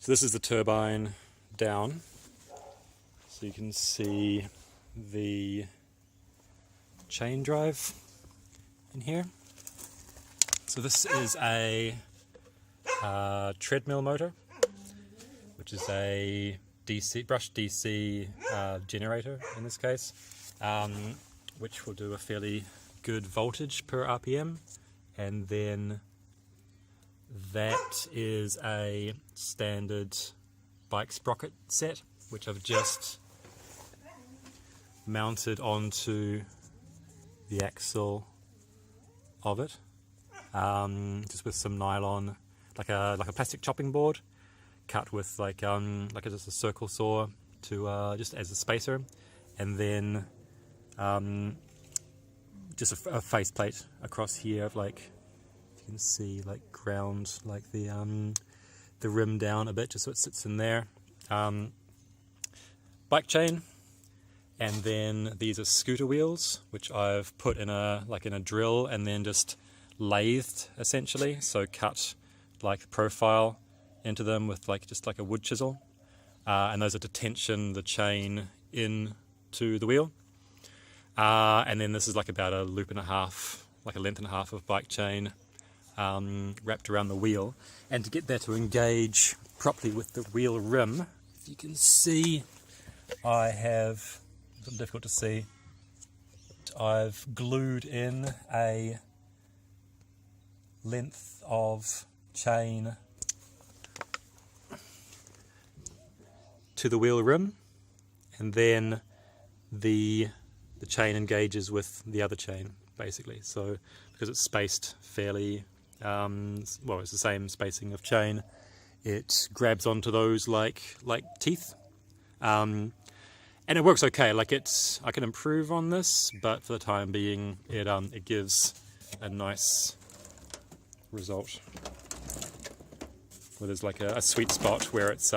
So this is the turbine down. So you can see the chain drive in here. So this is a treadmill motor, which is a brushed DC generator in this case, which will do a fairly good voltage per RPM. And then that is a standard bike sprocket set, which I've just mounted onto the axle of it, just with some nylon, like a plastic chopping board, cut with just a circle saw to just as a spacer, and then just a faceplate across here of you can see ground the rim down a bit just so it sits in there. Bike chain, and then these are scooter wheels which I've put in a drill and then just lathed essentially, so cut profile into them with just a wood chisel, and those are to tension the chain into the wheel. And then this is about a loop and a half, a length and a half of bike chain wrapped around the wheel. And to get that to engage properly with the wheel rim, if you can see, I have, it's a little difficult to see, I've glued in a length of chain to the wheel rim, and then the chain engages with the other chain basically. So because it's spaced fairly it's the same spacing of chain, it grabs onto those like teeth, and it works okay. I can improve on this, but for the time being it gives a nice result where there's a sweet spot where it's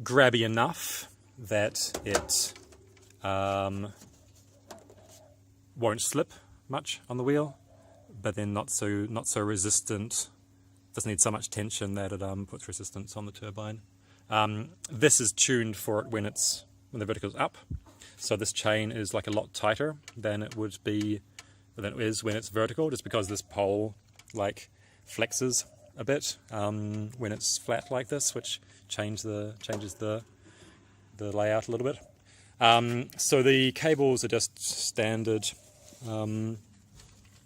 grabby enough that it won't slip much on the wheel, but then not so resistant. Doesn't need so much tension that it puts resistance on the turbine. This is tuned for it when the vertical's up, so this chain is a lot tighter than it is when it's vertical, just because this pole flexes a bit when it's flat like this, which changes the layout a little bit. So the cables are just standard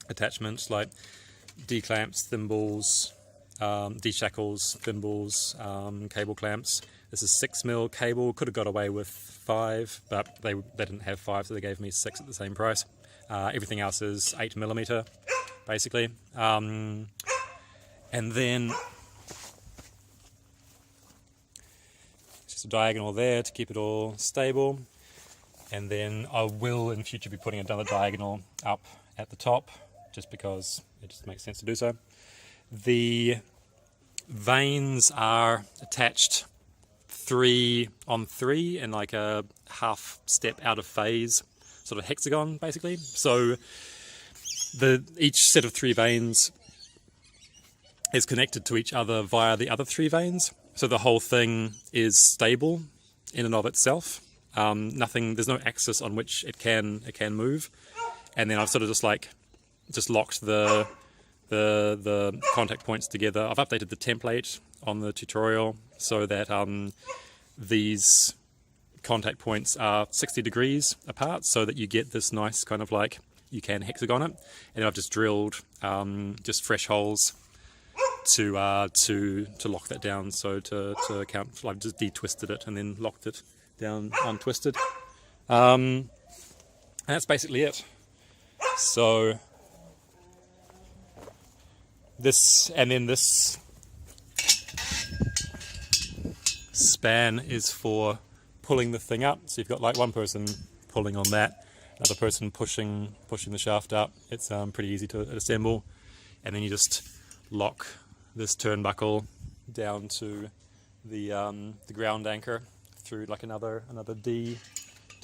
attachments like D-clamps, thimbles, D-shackles, thimbles, cable clamps. This is 6mm cable. Could have got away with 5, but they didn't have 5, so they gave me 6 at the same price. Everything else is 8mm basically. And then just a diagonal there to keep it all stable. And then I will in future be putting another diagonal up at the top, just because it just makes sense to do so. The vanes are attached 3 on 3 in a half step out of phase sort of hexagon basically. So each set of 3 vanes is connected to each other via the other 3 vanes. So the whole thing is stable in and of itself. There's no axis on which it can move. And then I've sort of just locked the contact points together. I've updated the template on the tutorial so that these contact points are 60 degrees apart, so that you get this nice kind of you can hexagon it. And I've just drilled just fresh holes to lock that down. So to account, I've just de-twisted it and then locked it down untwisted. And that's basically it. So this span is for pulling the thing up. So you've got one person pulling on that, another person pushing the shaft up. It's pretty easy to assemble, and then you just lock this turnbuckle down to the ground anchor through another D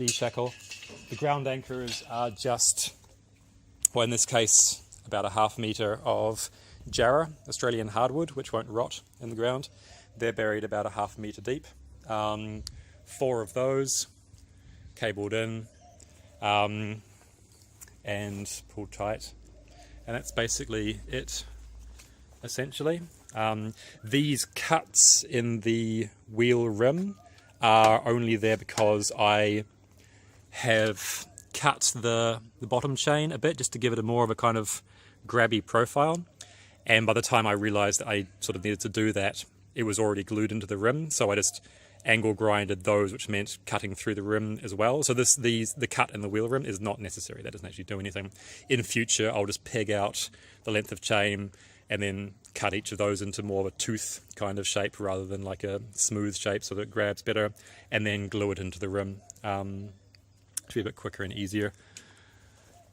shackle. The ground anchors are just, well, in this case, about a ½ metre of jarrah, Australian hardwood, which won't rot in the ground. They're buried about a ½ metre deep. 4 of those cabled in and pulled tight. And that's basically it, essentially. These cuts in the wheel rim are only there because I have cut the bottom chain a bit just to give it a more of a kind of grabby profile. And by the time I realized that I sort of needed to do that, it was already glued into the rim. So I just angle grinded those, which meant cutting through the rim as well. So the cut in the wheel rim is not necessary. That doesn't actually do anything. In future, I'll just peg out the length of chain and then cut each of those into more of a tooth kind of shape rather than like a smooth shape so that it grabs better, and then glue it into the rim to be a bit quicker and easier.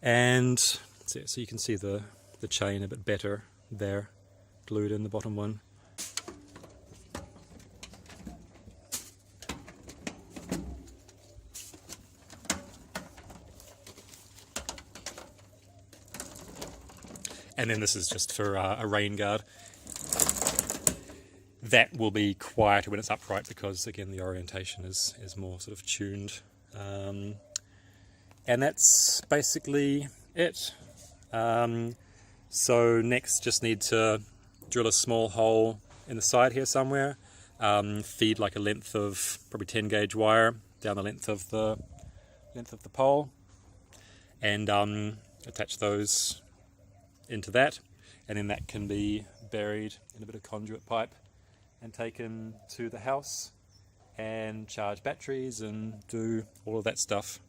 And so you can see the chain a bit better there, glued in the bottom one. And then this is just for a rain guard. That will be quieter when it's upright because, again, the orientation is more sort of tuned. And that's basically it. So next, just need to drill a small hole in the side here somewhere, feed like a length of probably 10 gauge wire down the length of the pole, and attach those into that, and then that can be buried in a bit of conduit pipe and taken to the house and charge batteries and do all of that stuff.